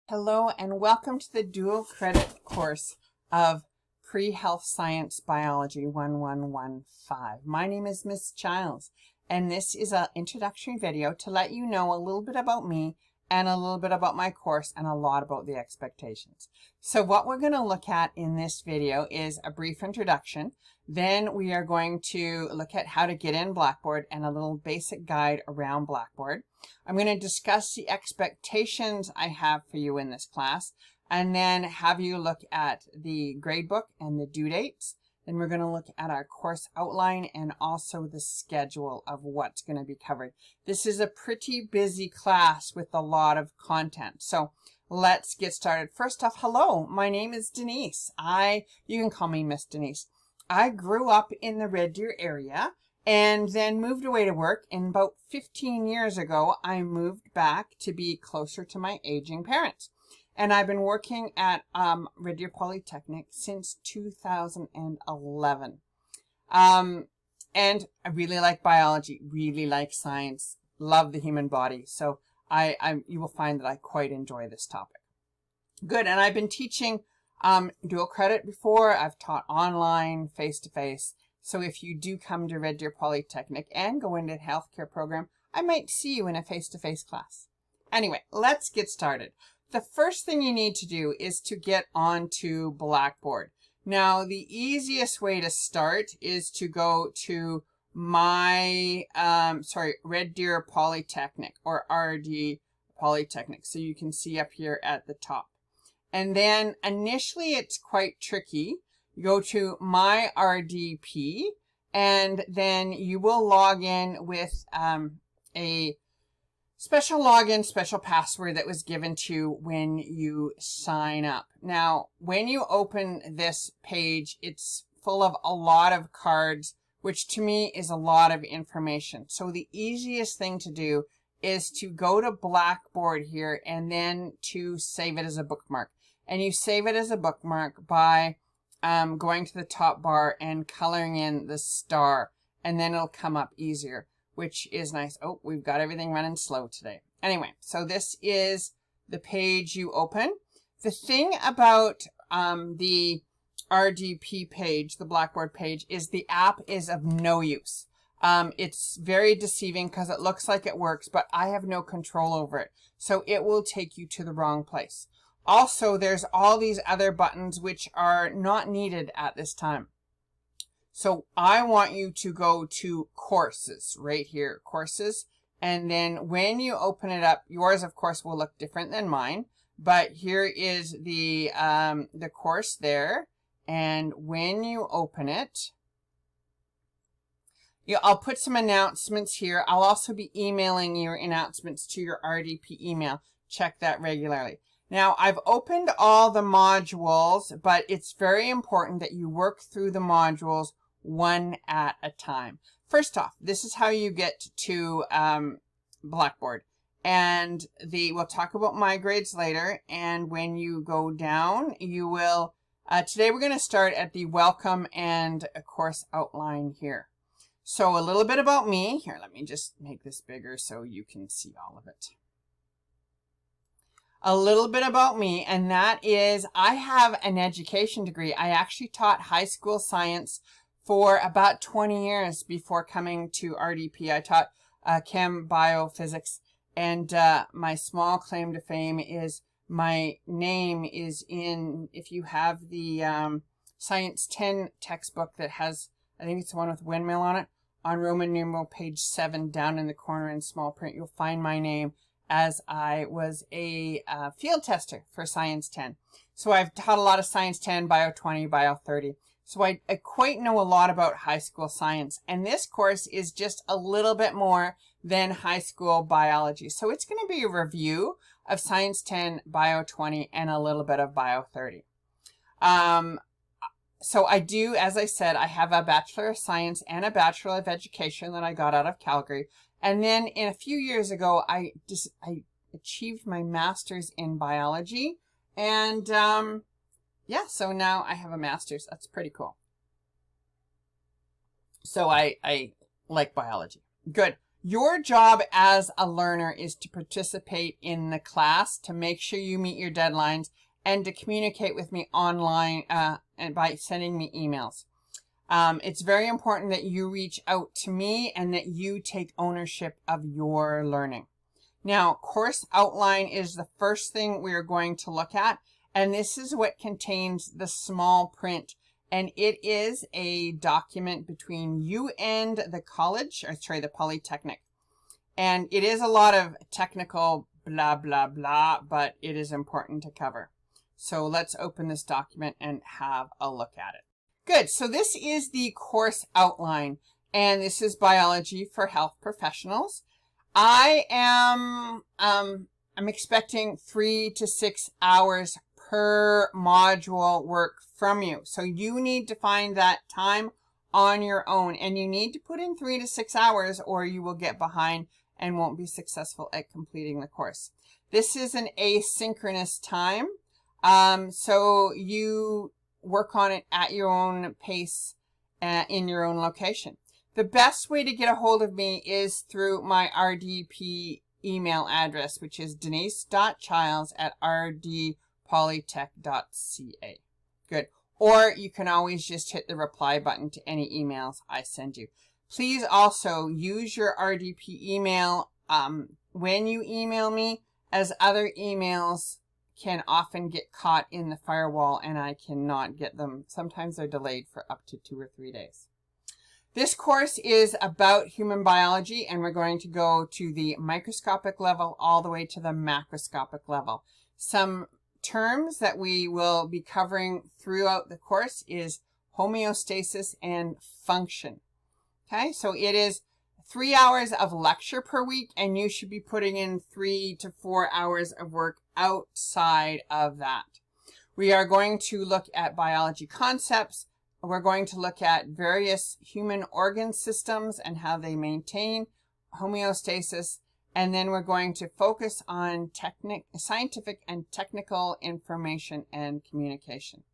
Hello and welcome to the dual credit course of Pre-Health Science Biology 1115. My name is Miss Childs and this is an introductory video to let you know a little bit about me and a little bit about my course and a lot about the expectations. So what we're going to look at in this video is a brief introduction. Then we are going to look at how to get in Blackboard and a little basic guide around Blackboard. I'm going to discuss the expectations I have for you in this class and then have you look at the gradebook and the due dates. Then we're going to look at our course outline and also the schedule of what's going to be covered. This is a pretty busy class with a lot of content. So let's get started. First off, hello, my name is Denise. You can call me Miss Denise. I grew up in the Red Deer area and then moved away to work. And about 15 years ago, I moved back to be closer to my aging parents. And I've been working at Red Deer Polytechnic since 2011. And I really like biology, really like science, love the human body. So you will find that I quite enjoy this topic. Good, and I've been teaching dual credit before. I've taught online, face-to-face. So if you do come to Red Deer Polytechnic and go into the healthcare program, I might see you in a face-to-face class. Anyway, let's get started. The first thing you need to do is to get onto Blackboard. Now, the easiest way to start is to go to Red Deer Polytechnic or RD Polytechnic. So you can see up here at the top. And then initially it's quite tricky. You go to My RDP and then you will log in with a special login, special password that was given to you when you sign up. Now, when you open this page, it's full of a lot of cards, which to me is a lot of information. So the easiest thing to do is to go to Blackboard here and then to save it as a bookmark. And you save it as a bookmark by going to the top bar and coloring in the star, and then it'll come up easier, which is nice. Oh, we've got everything running slow today. Anyway, so this is the page you open. The thing about the RDP page, the Blackboard page, is the app is of no use. It's very deceiving because it looks like it works, but I have no control over it. So it will take you to the wrong place. Also, there's all these other buttons which are not needed at this time. So I want you to go to courses right here, courses. And then when you open it up, yours, of course, will look different than mine. But here is the course there. And when you open it, I'll put some announcements here. I'll also be emailing your announcements to your RDP email. Check that regularly. Now, I've opened all the modules, but it's very important that you work through the modules one at a time. First off, this is how you get to Blackboard. And we'll talk about my grades later. And when you go down, you will, today we're going to start at the welcome and a course outline here. So a little bit about me. Here, let me just make this bigger so you can see all of it. A little bit about me, and that is I have an education degree. I actually taught high school science for about 20 years before coming to RDP. I taught chem, bio, physics, and my small claim to fame is my name is in, if you have the Science 10 textbook that has, I think it's the one with windmill on it, on Roman numeral page 7 down in the corner in small print, you'll find my name, as I was a field tester for Science 10. So I've taught a lot of Science 10, Bio 20, Bio 30. So I quite know a lot about high school science. And this course is just a little bit more than high school biology. So it's going to be a review of Science 10, Bio 20, and a little bit of Bio 30. So I do, as I said, I have a Bachelor of Science and a Bachelor of Education that I got out of Calgary. And then a few years ago, I achieved my master's in biology. And yeah, so now I have a master's. That's pretty cool. So I like biology. Good. Your job as a learner is to participate in the class, to make sure you meet your deadlines, and to communicate with me online and by sending me emails. It's very important that you reach out to me and that you take ownership of your learning. Now, course outline is the first thing we are going to look at, and this is what contains the small print. And it is a document between you and the college, or sorry, the Polytechnic. And it is a lot of technical blah, blah, blah, but it is important to cover. So let's open this document and have a look at it. Good. So this is the course outline, and this is biology for health professionals. I'm expecting 3 to 6 hours per module work from you. So you need to find that time on your own, and you need to put in 3 to 6 hours or you will get behind and won't be successful at completing the course. This is an asynchronous time. So you work on it at your own pace in your own location. The best way to get a hold of me is through my RDP email address, which is denise.chiles@rdpolytech.ca. Good. Or you can always just hit the reply button to any emails I send you. Please also use your RDP email when you email me, as other emails can often get caught in the firewall and I cannot get them. Sometimes they're delayed for up to 2 or 3 days. This course is about human biology, and we're going to go to the microscopic level all the way to the macroscopic level. Some terms that we will be covering throughout the course is homeostasis and function. Okay, so it is 3 hours of lecture per week, and you should be putting in 3 to 4 hours of work outside of that. We are going to look at biology concepts. We're going to look at various human organ systems and how they maintain homeostasis. And then we're going to focus on scientific and technical information and communication.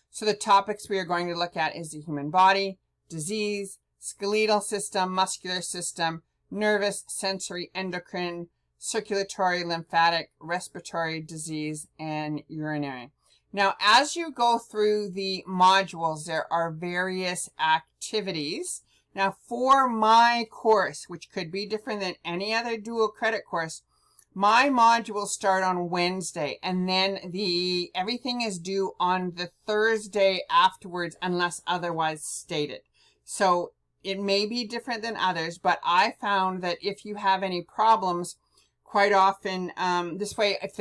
So the topics we are going to look at is the human body, disease, skeletal system, muscular system, nervous, sensory, endocrine, circulatory, lymphatic, respiratory disease, and urinary. Now, as you go through the modules, there are various activities. Now, for my course, which could be different than any other dual credit course, my modules start on Wednesday, and then everything is due on the Thursday afterwards unless otherwise stated. So it may be different than others, but I found that if you have any problems, quite often this way, if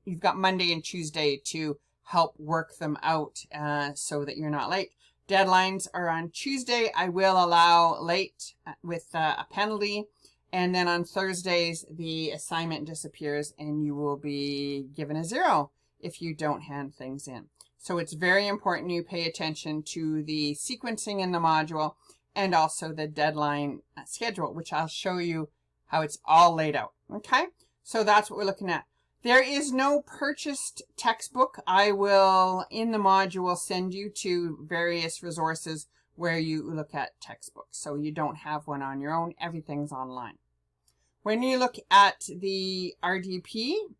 you've got Monday and Tuesday to help work them out so that you're not late. Deadlines are on Tuesday. I will allow late with a penalty. And then on Thursdays, the assignment disappears and you will be given a 0 if you don't hand things in. So it's very important you pay attention to the sequencing in the module and also the deadline schedule, which I'll show you how it's all laid out. Okay, so that's what we're looking at. There is no purchased textbook. I will, in the module, send you to various resources where you look at textbooks. So you don't have one on your own. Everything's online. When you look at the RDP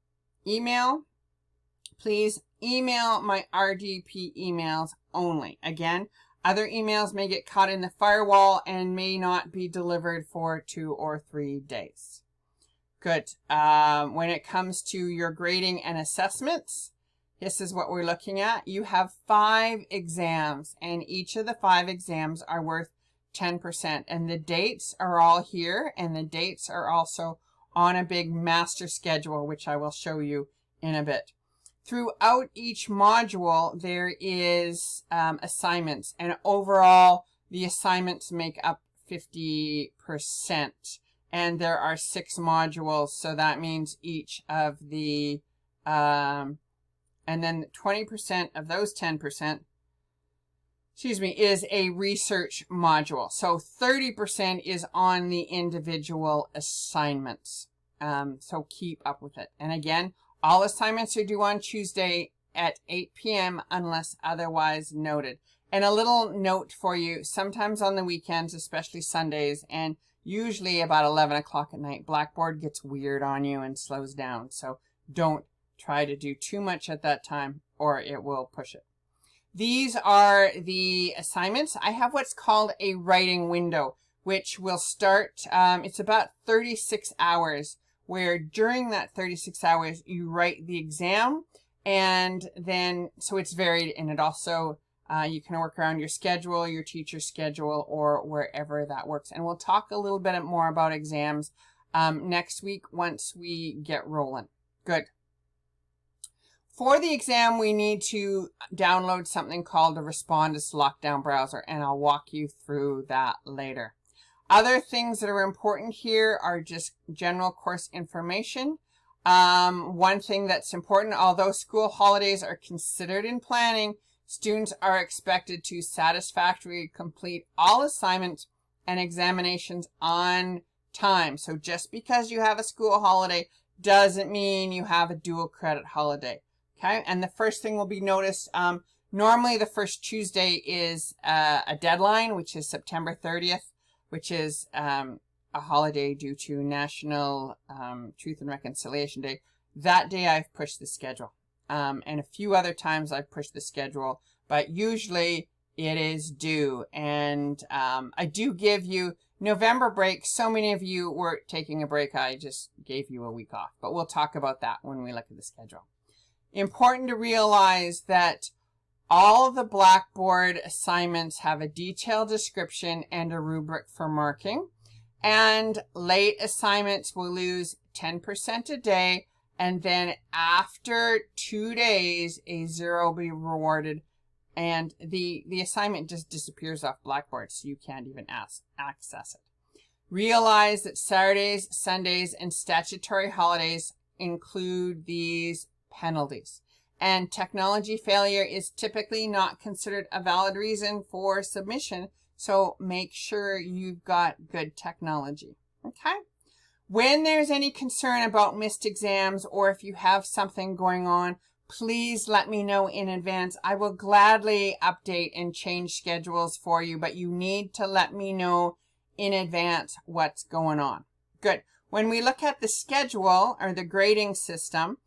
email, please email my RDP emails only. Again, other emails may get caught in the firewall and may not be delivered for 2 or 3 days. Good. When it comes to your grading and assessments, this is what we're looking at. You have 5 exams, and each of the 5 exams are worth 10%. And the dates are all here, and the dates are also on a big master schedule, which I will show you in a bit. Throughout each module, there is assignments, and overall, the assignments make up 50%. And there are 6 modules, so that means each of the, and then 20% of those 10%, is a research module. So 30% is on the individual assignments. So keep up with it. And again, all assignments are due on Tuesday at 8 p.m. unless otherwise noted. And a little note for you, sometimes on the weekends, especially Sundays, and usually about 11 o'clock at night. Blackboard gets weird on you and slows down. So don't try to do too much at that time or it will push it. These are the assignments. I have what's called a writing window, which will start, it's about 36 hours, where during that 36 hours, you write the exam. And then, so it's varied, and it also, you can work around your schedule, your teacher's schedule, or wherever that works. And we'll talk a little bit more about exams next week once we get rolling. Good. For the exam, we need to download something called the Respondus Lockdown Browser, and I'll walk you through that later. Other things that are important here are just general course information. One thing that's important, although school holidays are considered in planning, students are expected to satisfactorily complete all assignments and examinations on time. So just because you have a school holiday doesn't mean you have a dual credit holiday. Okay, and the first thing will be noticed, normally the first Tuesday is a deadline, which is September 30th, which is a holiday due to National Truth and Reconciliation Day. That day I've pushed the schedule. And a few other times I've pushed the schedule, but usually it is due. And I do give you November break. So many of you were taking a break. I just gave you a week off, but we'll talk about that when we look at the schedule. Important to realize that all of the Blackboard assignments have a detailed description and a rubric for marking. And late assignments will lose 10% a day. And then after 2 days, a 0 will be rewarded. And the assignment just disappears off Blackboard, so you can't even access it. Realize that Saturdays, Sundays, and statutory holidays include these penalties. And technology failure is typically not considered a valid reason for submission. So make sure you've got good technology. Okay. When there's any concern about missed exams or if you have something going on, please let me know in advance. I will gladly update and change schedules for you, but you need to let me know in advance what's going on. Good. When we look at the schedule or the grading system,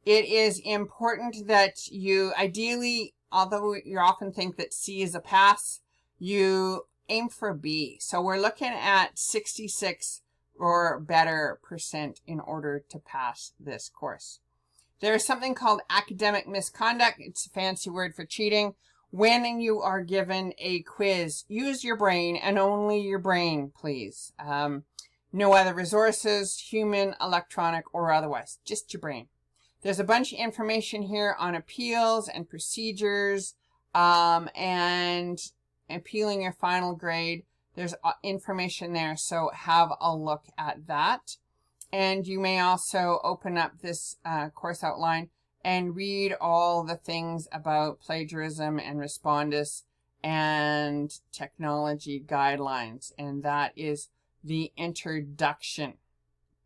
it is important that you ideally, although you often think that C is a pass, you aim for B. So we're looking at 66 or better % in order to pass this course. There is something called academic misconduct. It's a fancy word for cheating. When you are given a quiz, use your brain and only your brain, please. No other resources, human, electronic, or otherwise, just your brain. There's a bunch of information here on appeals and procedures and appealing your final grade. There's information there, so have a look at that. And you may also open up this course outline and read all the things about plagiarism and Respondus and technology guidelines. And that is the introduction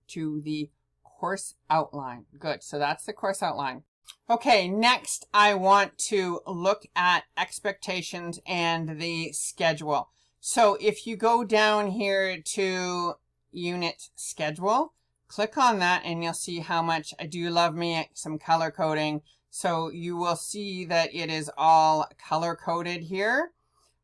to the course outline. Good. So that's the course outline. Okay, next I want to look at expectations and the schedule. So if you go down here to unit schedule, click on that and you'll see how much I do love me some color coding. So you will see that it is all color coded here.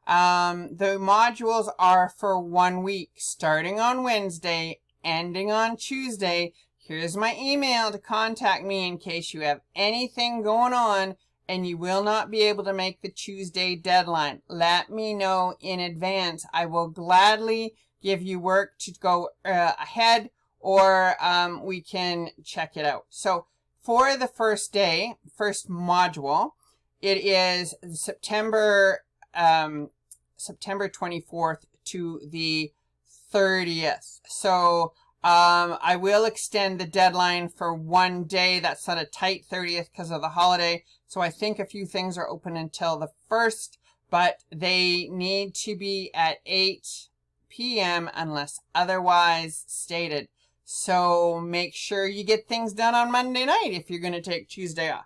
The modules are for 1 week, starting on Wednesday, ending on Tuesday. Here's my email to contact me in case you have anything going on and you will not be able to make the Tuesday deadline. Let me know in advance. I will gladly give you work to go ahead, or we can check it out. So for the first day, first module, it is September 24th to the 30th. So I will extend the deadline for 1 day. That's not a tight 30th because of the holiday. So I think a few things are open until the 1st, but they need to be at 8 p.m. unless otherwise stated. So make sure you get things done on Monday night if you're going to take Tuesday off.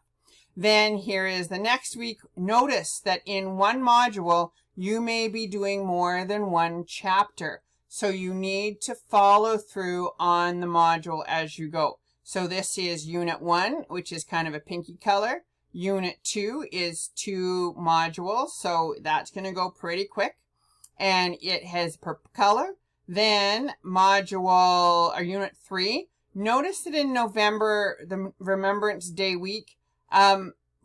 Then here is the next week. Notice that in one module, you may be doing more than one chapter. So you need to follow through on the module as you go. So this is Unit 1, which is kind of a pinky color. Unit 2 is 2 modules, so that's going to go pretty quick. And it has purple color. Then module, or Unit 3. Notice that in November, the Remembrance Day week,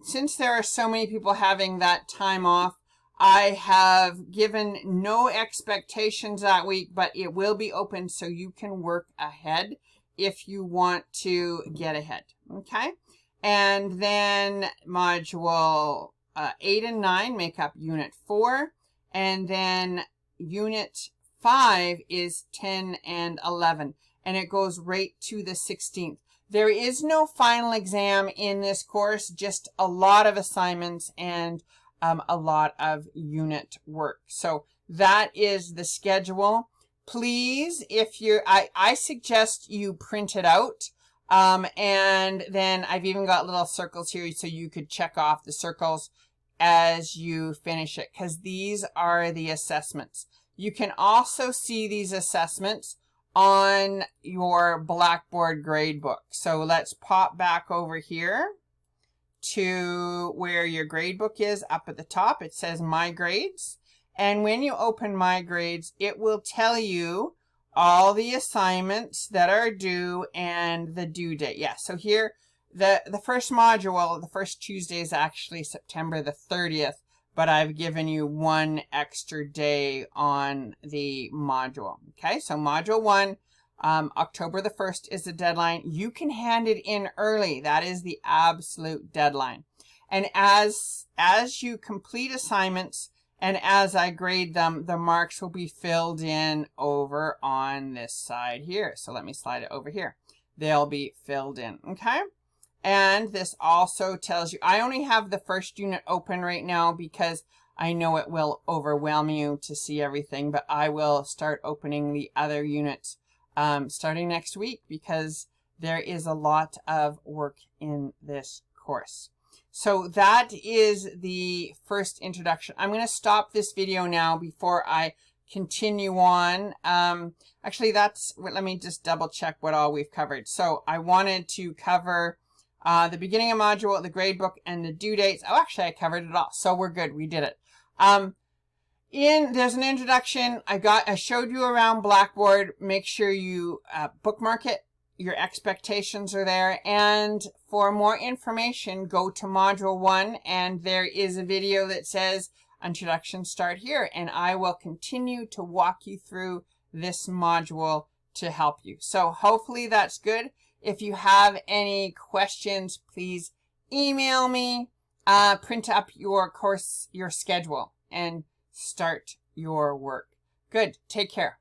since there are so many people having that time off, I have given no expectations that week, but it will be open so you can work ahead if you want to get ahead, okay? And then module 8 and 9 make up Unit 4, and then Unit 5 is 10 and 11, and it goes right to the 16th. There is no final exam in this course, just a lot of assignments and a lot of unit work. So that is the schedule. Please, if you're, I suggest you print it out. And then I've even got little circles here so you could check off the circles as you finish it, because these are the assessments. You can also see these assessments on your Blackboard gradebook. So let's pop back over here to where your gradebook is. Up at the top, it says My Grades. And when you open My Grades, it will tell you all the assignments that are due and the due date. Yeah, so here, the first module, the first Tuesday is actually September the 30th, but I've given you 1 extra day on the module. Okay, so module 1, October the 1st is the deadline. You can hand it in early. That is the absolute deadline. And as you complete assignments and as I grade them, the marks will be filled in over on this side here. So let me slide it over here. They'll be filled in, okay? And this also tells you, I only have the first unit open right now because I know it will overwhelm you to see everything, but I will start opening the other units starting next week because there is a lot of work in this course. So that is the first introduction. I'm going to stop this video now before I continue on. Actually, let me just double check what all we've covered. So I wanted to cover the beginning of module, the gradebook, and the due dates. Oh, actually, I covered it all. So we're good. We did it. There's an introduction. I showed you around Blackboard. Make sure you bookmark it. Your expectations are there. And for more information, go to module 1, and there is a video that says introduction start here, and I will continue to walk you through this module to help you. So hopefully that's good. If you have any questions, please email me, print up your course, your schedule, and start your work. Good. Take care.